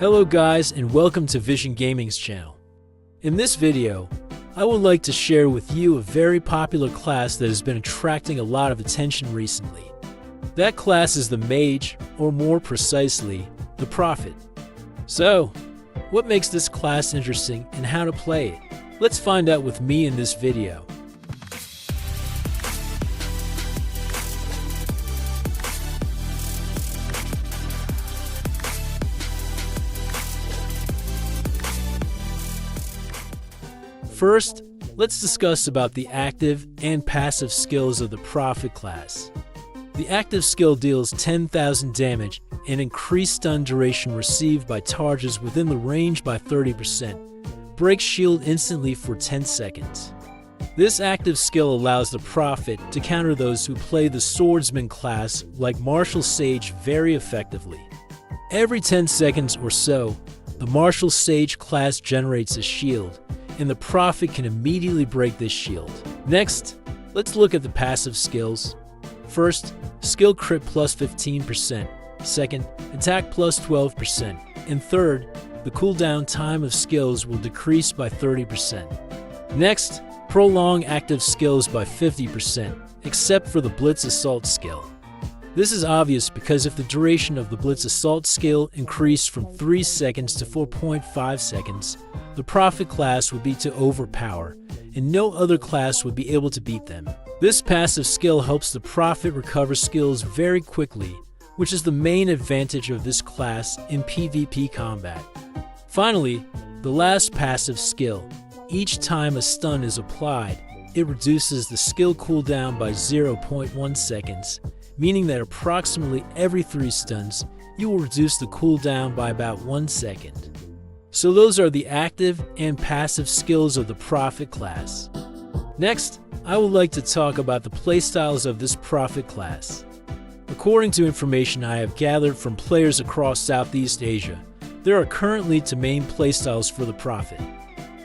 Hello guys, and welcome to Vision Gaming's channel. In this video, I would like to share with you a very popular class that has been attracting a lot of attention recently. That class is the Mage, or more precisely, the Prophet. So, what makes this class interesting and how to play it? Let's find out with me in this video. First, let's discuss about the active and passive skills of the Prophet class. The active skill deals 10,000 damage and increased stun duration received by targets within the range by 30%. Breaks shield instantly for 10 seconds. This active skill allows the Prophet to counter those who play the Swordsman class like Martial Sage very effectively. Every 10 seconds or so, the Martial Sage class generates a shield, and the Prophet can immediately break this shield. Next, let's look at the passive skills. First, skill crit plus 15%. Second, attack plus 12%. And third, the cooldown time of skills will decrease by 30%. Next, prolong active skills by 50%, except for the Blitz Assault skill. This is obvious because if the duration of the Blitz Assault skill increased from 3 seconds to 4.5 seconds, the Prophet class would be to overpower, and no other class would be able to beat them. This passive skill helps the Prophet recover skills very quickly, which is the main advantage of this class in PvP combat. Finally, the last passive skill. Each time a stun is applied, it reduces the skill cooldown by 0.1 seconds, meaning that approximately every 3 stuns, you will reduce the cooldown by about 1 second. So those are the active and passive skills of the Prophet class. Next, I would like to talk about the playstyles of this Prophet class. According to information I have gathered from players across Southeast Asia, there are currently 2 main playstyles for the Prophet.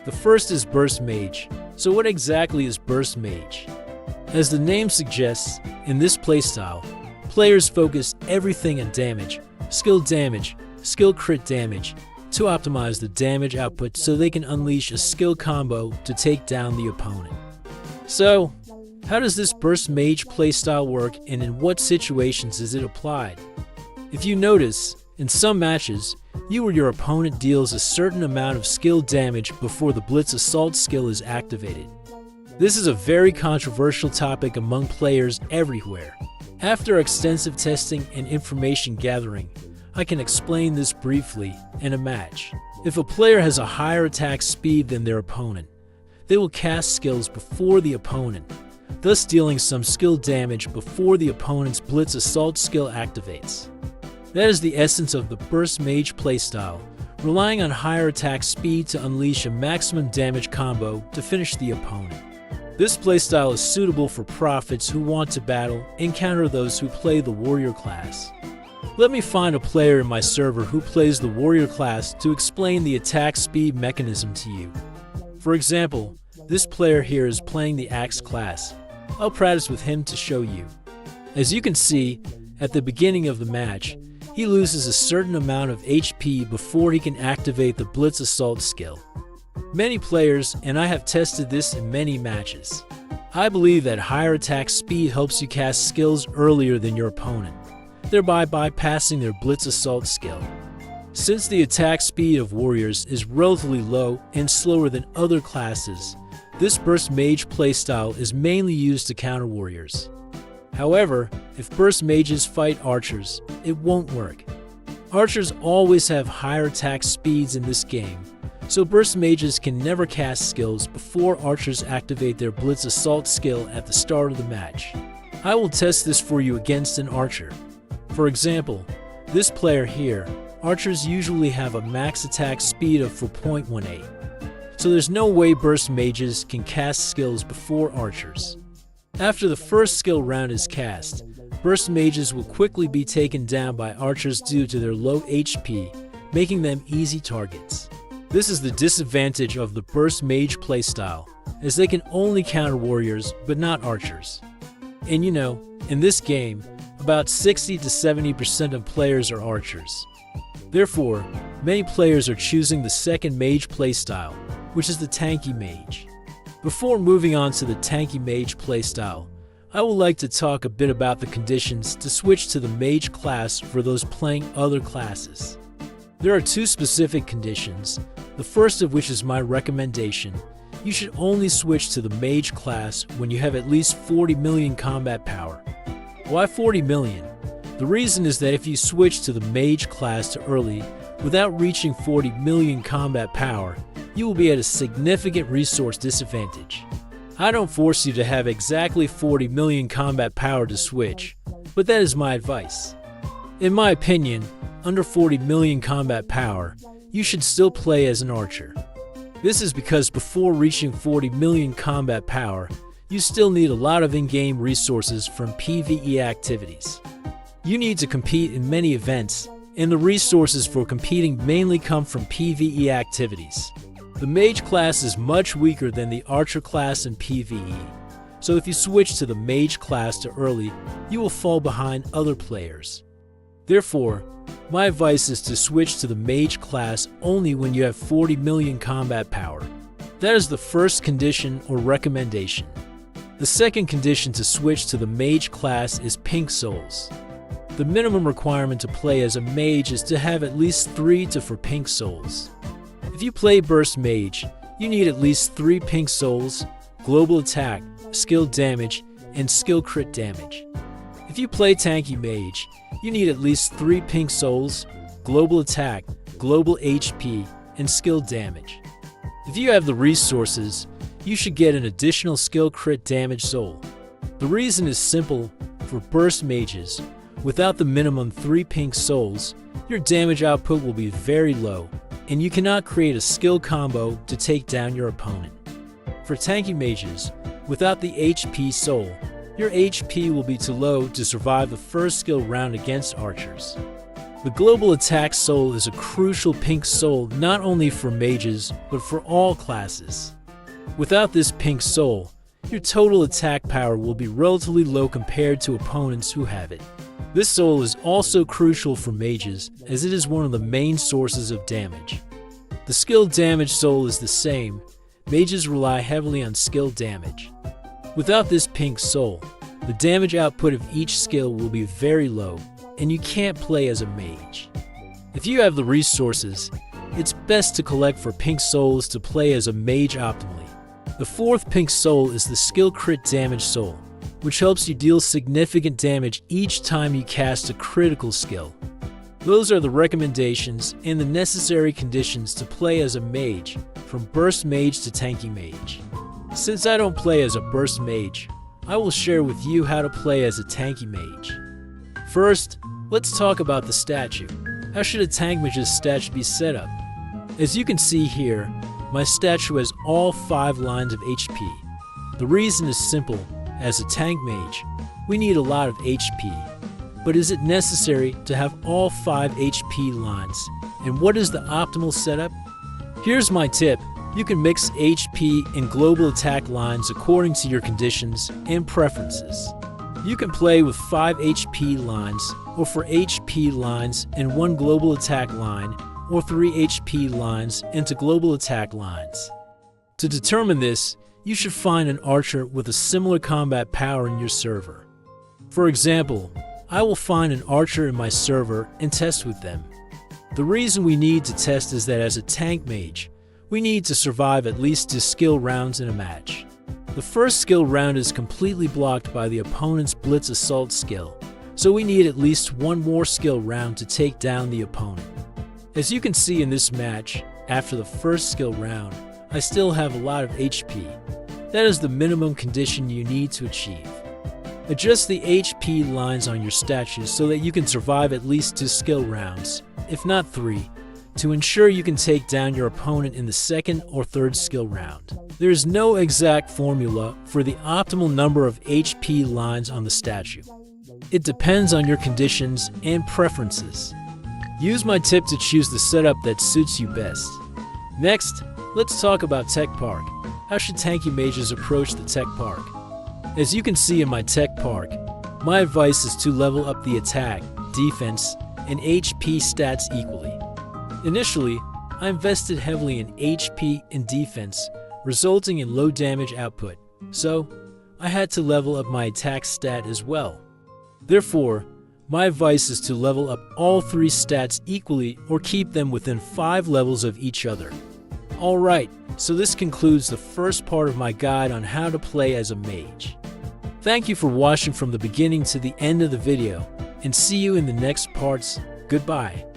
The first is Burst Mage. So what exactly is Burst Mage? As the name suggests, in this playstyle, players focus everything on damage, skill crit damage, to optimize the damage output so they can unleash a skill combo to take down the opponent. So, how does this Burst Mage playstyle work and in what situations is it applied? If you notice, in some matches, you or your opponent deals a certain amount of skill damage before the Blitz Assault skill is activated. This is a very controversial topic among players everywhere. After extensive testing and information gathering, I can explain this briefly in a match. If a player has a higher attack speed than their opponent, they will cast skills before the opponent, thus dealing some skill damage before the opponent's Blitz Assault skill activates. That is the essence of the Burst Mage playstyle, relying on higher attack speed to unleash a maximum damage combo to finish the opponent. This playstyle is suitable for Prophets who want to battle and counter those who play the Warrior class. Let me find a player in my server who plays the Warrior class to explain the attack speed mechanism to you. For example, this player here is playing the Axe class. I'll practice with him to show you. As you can see, at the beginning of the match, he loses a certain amount of HP before he can activate the Blitz Assault skill. Many players, and I have tested this in many matches. I believe that higher attack speed helps you cast skills earlier than your opponent, thereby bypassing their Blitz Assault skill. Since the attack speed of warriors is relatively low and slower than other classes, this Burst Mage playstyle is mainly used to counter warriors. However, if Burst Mages fight archers, it won't work. Archers always have higher attack speeds in this game, so Burst Mages can never cast skills before archers activate their Blitz Assault skill at the start of the match. I will test this for you against an archer. For example, this player here, archers usually have a max attack speed of 4.18, so there's no way Burst Mages can cast skills before archers. After the first skill round is cast, Burst Mages will quickly be taken down by archers due to their low HP, making them easy targets. This is the disadvantage of the Burst Mage playstyle, as they can only counter warriors but not archers. And you know, in this game, about 60 to 70% of players are archers. Therefore, many players are choosing the second mage playstyle, which is the tanky mage. Before moving on to the tanky mage playstyle, I would like to talk a bit about the conditions to switch to the mage class for those playing other classes. There are two specific conditions, the first of which is my recommendation. You should only switch to the mage class when you have at least 40 million combat power. Why 40 million? The reason is that if you switch to the mage class too early, without reaching 40 million combat power, you will be at a significant resource disadvantage. I don't force you to have exactly 40 million combat power to switch, but that is my advice. In my opinion, under 40 million combat power, you should still play as an archer. This is because before reaching 40 million combat power, you still need a lot of in-game resources from PvE activities. You need to compete in many events, and the resources for competing mainly come from PvE activities. The mage class is much weaker than the archer class in PvE, so if you switch to the mage class too early, you will fall behind other players. Therefore, my advice is to switch to the mage class only when you have 40 million combat power. That is the first condition or recommendation. The second condition to switch to the mage class is pink souls. The minimum requirement to play as a mage is to have at least 3 to 4 pink souls. If you play burst mage, you need at least 3 pink souls, global attack, skill damage, and skill crit damage. If you play tanky mage, you need at least 3 pink souls, global attack, global HP, and skill damage. If you have the resources, you should get an additional skill crit damage soul. The reason is simple. For burst mages, without the minimum 3 pink souls, your damage output will be very low, and you cannot create a skill combo to take down your opponent. For tanky mages, without the HP soul, your HP will be too low to survive the first skill round against archers. The global attack soul is a crucial pink soul not only for mages, but for all classes. Without this pink soul, your total attack power will be relatively low compared to opponents who have it. This soul is also crucial for mages, as it is one of the main sources of damage. The skill damage soul is the same. Mages rely heavily on skill damage. Without this pink soul, the damage output of each skill will be very low, and you can't play as a mage. If you have the resources, it's best to collect for pink souls to play as a mage optimally. The fourth pink soul is the skill crit damage soul, which helps you deal significant damage each time you cast a critical skill. Those are the recommendations and the necessary conditions to play as a mage, from burst mage to tanky mage. Since I don't play as a burst mage, I will share with you how to play as a tanky mage. First, let's talk about the statue. How should a tank mage's statue be set up? As you can see here, my statue has all 5 lines of HP. The reason is simple. As a tank mage, we need a lot of HP. But is it necessary to have all 5 HP lines? And what is the optimal setup? Here's my tip. You can mix HP and global attack lines according to your conditions and preferences. You can play with 5 HP lines, or 4 HP lines and 1 global attack line, or 3 HP lines into global attack lines. To determine this, you should find an archer with a similar combat power in your server. For example, I will find an archer in my server and test with them. The reason we need to test is that as a tank mage, we need to survive at least 2 skill rounds in a match. The first skill round is completely blocked by the opponent's blitz assault skill, so we need at least 1 more skill round to take down the opponent. As you can see in this match, after the first skill round, I still have a lot of HP. That is the minimum condition you need to achieve. Adjust the HP lines on your statues so that you can survive at least 2 skill rounds, if not 3, to ensure you can take down your opponent in the second or third skill round. There is no exact formula for the optimal number of HP lines on the statue. It depends on your conditions and preferences. Use my tip to choose the setup that suits you best. Next, let's talk about Tech Park. How should tanky mages approach the Tech Park? As you can see in my Tech Park, my advice is to level up the attack, defense, and HP stats equally. Initially, I invested heavily in HP and defense, resulting in low damage output, so I had to level up my attack stat as well. Therefore, my advice is to level up all 3 stats equally or keep them within 5 levels of each other. Alright, so this concludes the first part of my guide on how to play as a mage. Thank you for watching from the beginning to the end of the video, and see you in the next parts. Goodbye.